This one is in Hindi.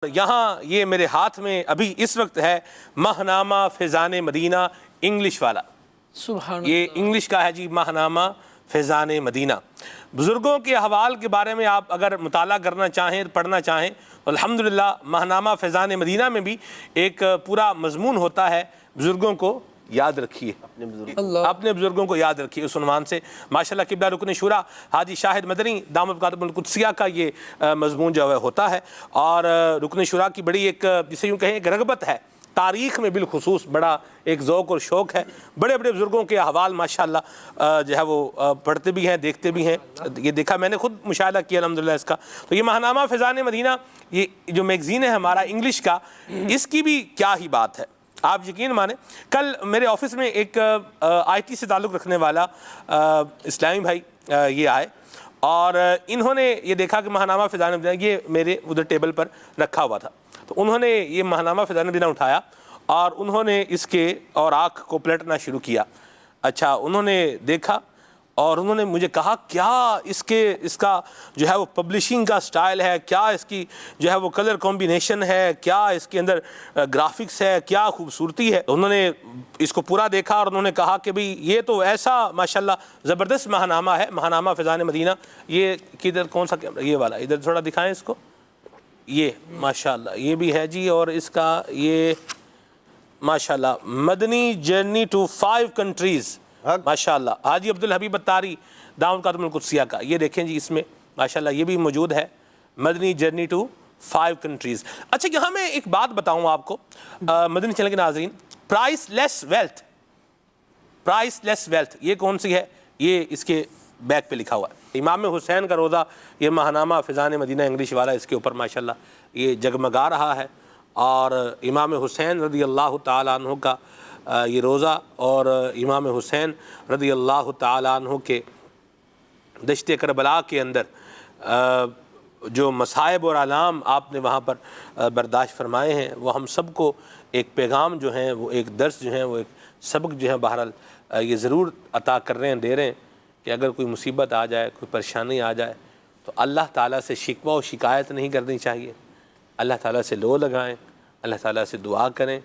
यहाँ ये मेरे हाथ में अभी इस वक्त है माहनामा फैज़ान मदीना इंग्लिश वाला। ये इंग्लिश का है जी, माहनामा फैज़ान मदीना। बुज़ुर्गों के अहवाल के बारे में आप अगर मुताला करना चाहें, पढ़ना चाहें तो अल्हम्दुलिल्लाह माहनामा फैज़ान मदीना में भी एक पूरा मजमून होता है। बुज़ुर्गों को याद रखिए, अपने बुजुर्गों को याद रखिए उस उन्वान से। माशाल्लाह किबला रुकन शुरा हाजी शाहिद मदनी दामद कातिबुल कुद्सिया का ये मजमून जो है होता है। और रुकन शुरा की बड़ी एक, जिसे यूँ कहें, एक रगबत है तारीख़ में, बिलखुसूस बड़ा एक ज़ौक़ और शौक़ है। बड़े बड़े बुज़ुर्गों के अहवाल माशाल्लाह जो है वो पढ़ते भी हैं, देखते भी हैं। ये देखा मैंने खुद मुशाहिदा किया अल्हम्दुलिल्लाह इसका। तो ये माहनामा फैज़ान मदीना, ये जो मैगज़ीन है हमारा इंग्लिश का, इसकी भी क्या ही बात है। आप यकीन माने, कल मेरे ऑफिस में एक IT से ताल्लुक़ रखने वाला इस्लामी भाई ये आए और इन्होंने ये देखा कि माहनामा फैज़ान मदीना ये मेरे उधर टेबल पर रखा हुआ था। तो उन्होंने ये माहनामा फैज़ान मदीना उठाया और उन्होंने इसके और आँख को पलटना शुरू किया। अच्छा, उन्होंने देखा और उन्होंने मुझे कहा, क्या इसका जो है वो पब्लिशिंग का स्टाइल है, क्या इसकी जो है वो कलर कॉम्बिनेशन है, क्या इसके अंदर ग्राफिक्स है, क्या खूबसूरती है। उन्होंने इसको पूरा देखा और उन्होंने कहा कि भाई ये तो ऐसा माशाल्लाह ज़बरदस्त माहनामा है, माहनामा फैज़ान मदीना। ये किधर, कौन सा कैमरा, ये वाला, इधर थोड़ा दिखाएं इसको। ये माशाल्लाह ये भी है जी। और इसका ये माशाल्लाह मदनी जर्नी टू 5 कंट्रीज़ माशाल्लाह हाजी अब्दुल हबीब अत्तारी दामद कातिबुल कुद्सिया का। ये देखें जी, इसमें माशाल्लाह ये भी मौजूद है, मदनी जर्नी टू 5 कंट्रीज़। अच्छा, यहाँ मैं एक बात बताऊँ आपको मदनी चैनल के नाज़रीन, प्राइसलेस वेल्थ, प्राइसलेस वेल्थ ये कौन सी है? ये इसके बैक पे लिखा हुआ है, इमाम हुसैन का रोज़ा। ये माहनामा फैज़ान मदीना इंग्लिश वाला, इसके ऊपर माशाल्लाह ये जगमगा रहा है। और इमाम हुसैन रज़ी अल्लाह ताला अन्हु का ये रोज़ा और इमाम हुसैन रज़ी अल्लाह ताला अन्हु के दश्त करबला के अंदर जो मसाइब और आलाम आपने वहाँ पर बर्दाश्त फरमाए हैं, वो हम सबको एक पैगाम जो है, वो एक दर्स जो है, वो एक सबक जो है बहरहाल ये ज़रूर अता कर रहे हैं, दे रहे हैं कि अगर कोई मुसीबत आ जाए, कोई परेशानी आ जाए तो अल्लाह ताला से शिकवा और शिकायत नहीं करनी चाहिए। अल्लाह ताला से लो लगाएं, अल्लाह ताला से दुआ करें।